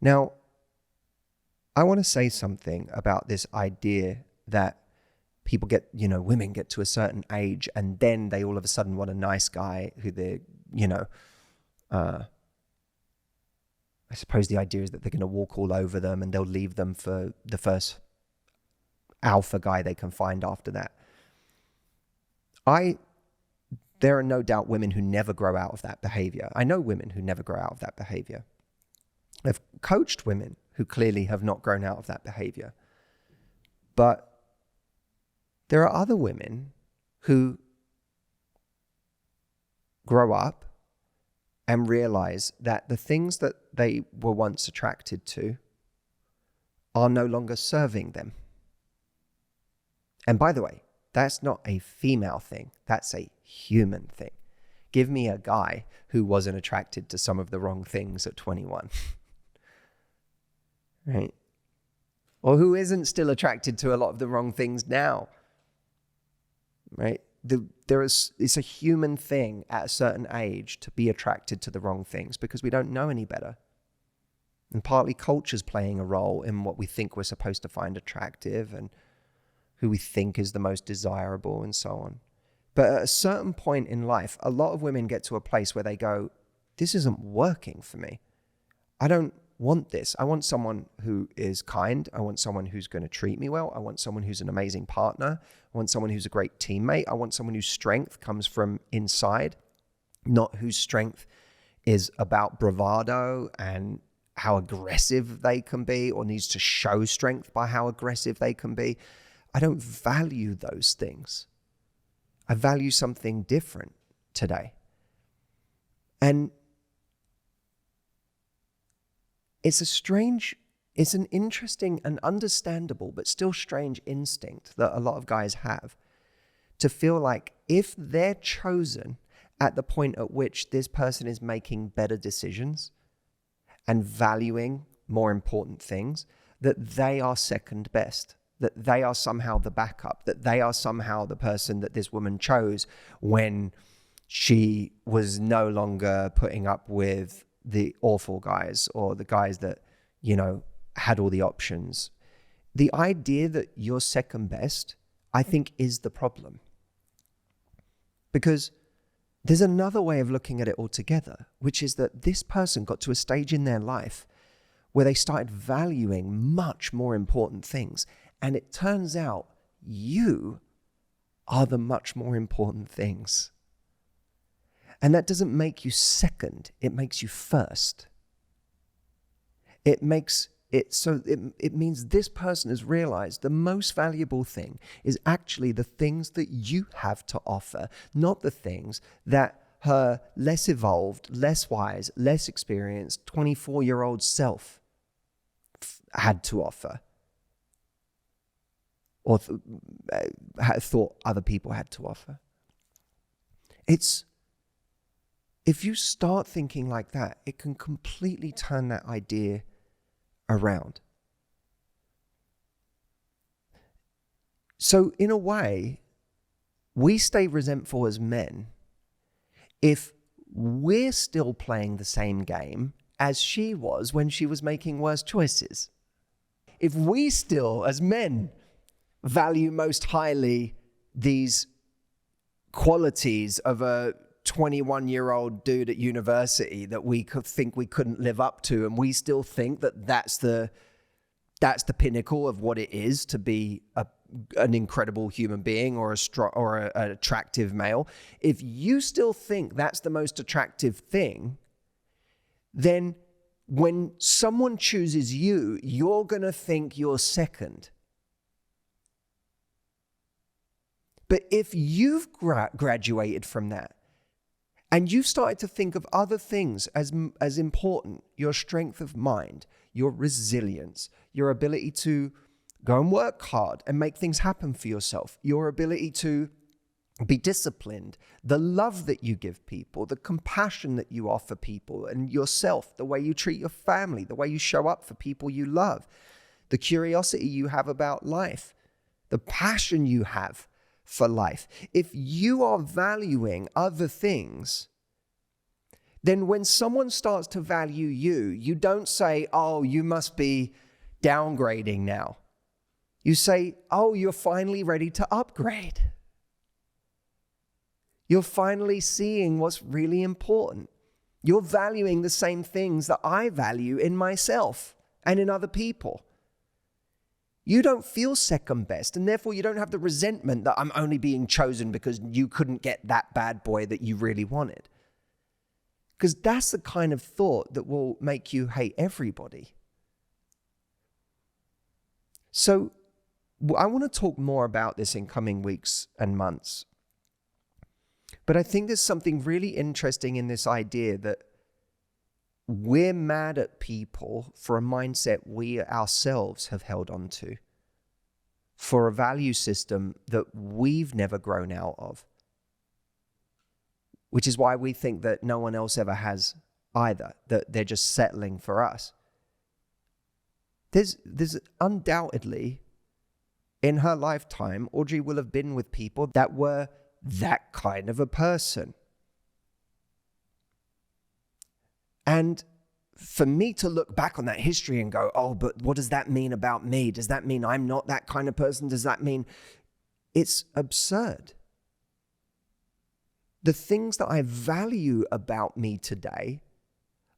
Now, I want to say something about this idea that people get, women get to a certain age and then they all of a sudden want a nice guy who they're, I suppose the idea is that they're going to walk all over them and they'll leave them for the first alpha guy they can find after that. There are no doubt women who never grow out of that behavior. I know women who never grow out of that behavior. I've coached women who clearly have not grown out of that behavior. But there are other women who grow up and realize that the things that they were once attracted to are no longer serving them. And by the way, that's not a female thing. That's a human thing. Give me a guy who wasn't attracted to some of the wrong things at 21. Right? Or who isn't still attracted to a lot of the wrong things now. Right? It's a human thing at a certain age to be attracted to the wrong things because we don't know any better. And partly culture's playing a role in what we think we're supposed to find attractive and who we think is the most desirable and so on. But at a certain point in life, a lot of women get to a place where they go, this isn't working for me. I don't want this. I want someone who is kind. I want someone who's going to treat me well. I want someone who's an amazing partner. I want someone who's a great teammate. I want someone whose strength comes from inside, not whose strength is about bravado and how aggressive they can be or needs to show strength by how aggressive they can be. I don't value those things. I value something different today. And it's an interesting and understandable, but still strange instinct that a lot of guys have to feel like if they're chosen at the point at which this person is making better decisions and valuing more important things, that they are second best, that they are somehow the backup, that they are somehow the person that this woman chose when she was no longer putting up with the awful guys or the guys that, had all the options. The idea that you're second best, I think, is the problem. Because there's another way of looking at it altogether, which is that this person got to a stage in their life where they started valuing much more important things. And it turns out you are the much more important things. And that doesn't make you second, it makes you first. It means this person has realized the most valuable thing is actually the things that you have to offer, not the things that her less evolved, less wise, less experienced 24-year-old self had to offer or thought other people had to offer. If you start thinking like that, it can completely turn that idea around. So in a way, we stay resentful as men if we're still playing the same game as she was when she was making worse choices. If we still, as men, value most highly these qualities of a 21-year-old dude at university that we could think we couldn't live up to, and we still think that that's the pinnacle of what it is to be an incredible human being or an attractive male. If you still think that's the most attractive thing, then when someone chooses you, you're going to think you're second. But if you've graduated from that, and you've started to think of other things as important, your strength of mind, your resilience, your ability to go and work hard and make things happen for yourself, your ability to be disciplined, the love that you give people, the compassion that you offer people and yourself, the way you treat your family, the way you show up for people you love, the curiosity you have about life, the passion you have for life. If you are valuing other things, then when someone starts to value you, you don't say, oh, you must be downgrading now. You say, oh, you're finally ready to upgrade. You're finally seeing what's really important. You're valuing the same things that I value in myself and in other people. You don't feel second best, and therefore you don't have the resentment that I'm only being chosen because you couldn't get that bad boy that you really wanted. Because that's the kind of thought that will make you hate everybody. So I want to talk more about this in coming weeks and months. But I think there's something really interesting in this idea that we're mad at people for a mindset we ourselves have held on to, for a value system that we've never grown out of, which is why we think that no one else ever has either, that they're just settling for us. There's undoubtedly, in her lifetime, Audrey will have been with people that were that kind of a person. And for me to look back on that history and go, oh, but what does that mean about me? Does that mean I'm not that kind of person? Does that mean it's absurd? The things that I value about me today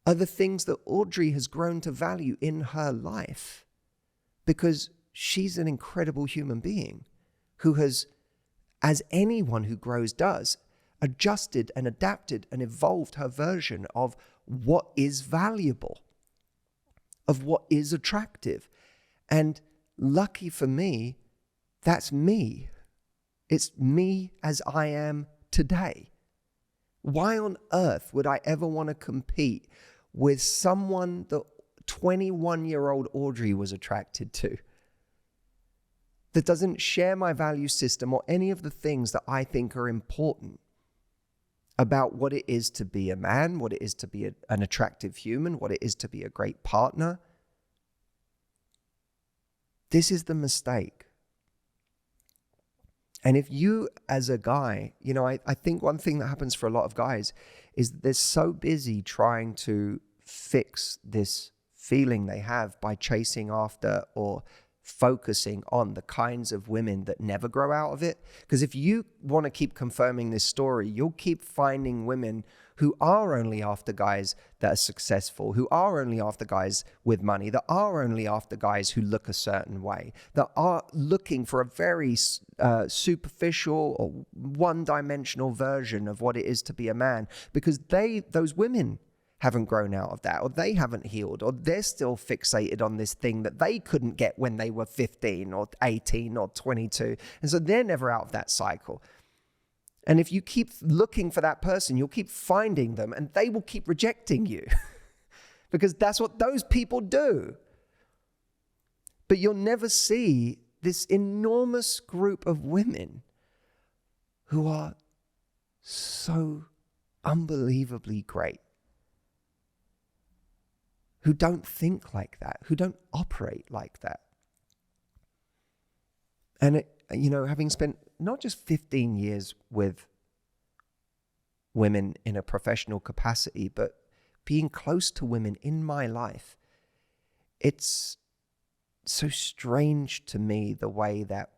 are the things that Audrey has grown to value in her life, because she's an incredible human being who has, as anyone who grows does, adjusted and adapted and evolved her version of what is valuable, of what is attractive. And lucky for me, that's me. It's me as I am today. Why on earth would I ever want to compete with someone that 21-year-old Audrey was attracted to, that doesn't share my value system or any of the things that I think are important about what it is to be a man, what it is to be an attractive human, what it is to be a great partner? This is the mistake. And if you, as a guy, I think one thing that happens for a lot of guys is they're so busy trying to fix this feeling they have by chasing after or focusing on the kinds of women that never grow out of it. Because if you want to keep confirming this story, you'll keep finding women who are only after guys that are successful, who are only after guys with money, that are only after guys who look a certain way, that are looking for a very superficial or one-dimensional version of what it is to be a man, because those women haven't grown out of that, or they haven't healed, or they're still fixated on this thing that they couldn't get when they were 15 or 18 or 22. And so they're never out of that cycle. And if you keep looking for that person, you'll keep finding them, and they will keep rejecting you because that's what those people do. But you'll never see this enormous group of women who are so unbelievably great, who don't think like that, who don't operate like that. And, having spent not just 15 years with women in a professional capacity, but being close to women in my life, it's so strange to me the way that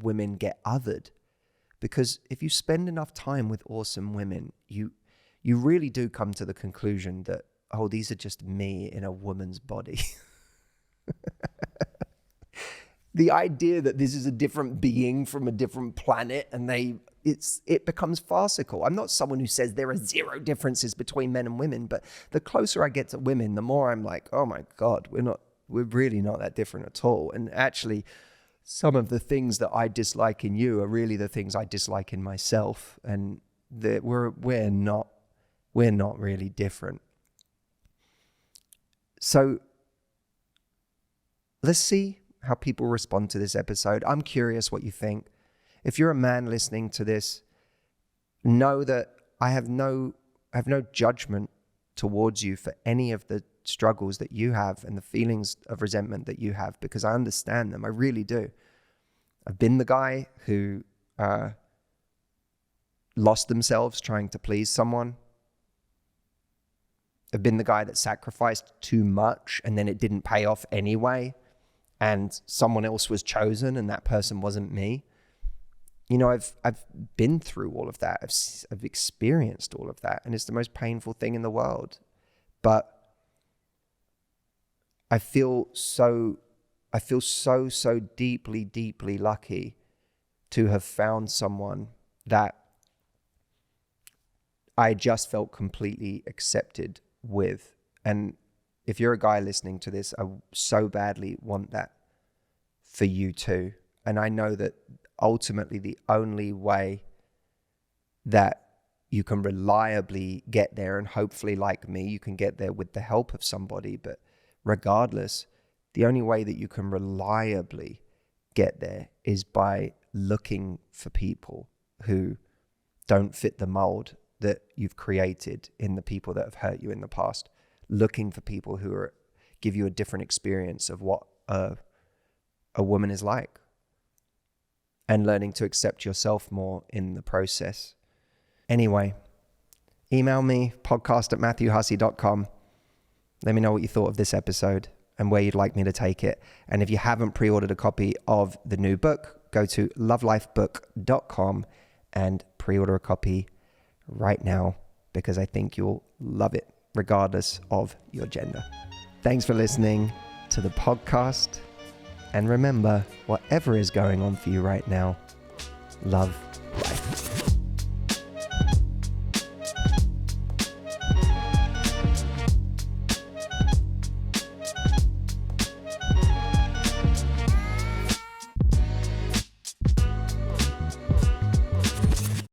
women get othered. Because if you spend enough time with awesome women, you really do come to the conclusion that, oh, these are just me in a woman's body. The idea that this is a different being from a different planet and it becomes farcical. I'm not someone who says there are zero differences between men and women, but the closer I get to women, the more I'm like, oh my God, we're really not that different at all. And actually, some of the things that I dislike in you are really the things I dislike in myself, and that we're not really different. So let's see how people respond to this episode. I'm curious what you think. If you're a man listening to this, know that I have no judgment towards you for any of the struggles that you have and the feelings of resentment that you have, because I understand them. I really do. I've been the guy who lost themselves trying to please someone. I've been the guy that sacrificed too much and then it didn't pay off anyway, and someone else was chosen and that person wasn't me. You know, I've been through all of that. I've experienced all of that, and it's the most painful thing in the world. But I feel so deeply, deeply lucky to have found someone that I just felt completely accepted with. And if you're a guy listening to this, I so badly want that for you too. And I know that ultimately the only way that you can reliably get there, and hopefully like me, you can get there with the help of somebody, but regardless, the only way that you can reliably get there is by looking for people who don't fit the mold that you've created in the people that have hurt you in the past. Looking for people who give you a different experience of what a woman is like, and learning to accept yourself more in the process. Anyway, email me, podcast@matthewhussey.com. Let me know what you thought of this episode and where you'd like me to take it. And if you haven't pre-ordered a copy of the new book, go to lovelifebook.com and pre-order a copy right now, because I think you'll love it regardless of your gender. Thanks for listening to the podcast. And remember, whatever is going on for you right now, love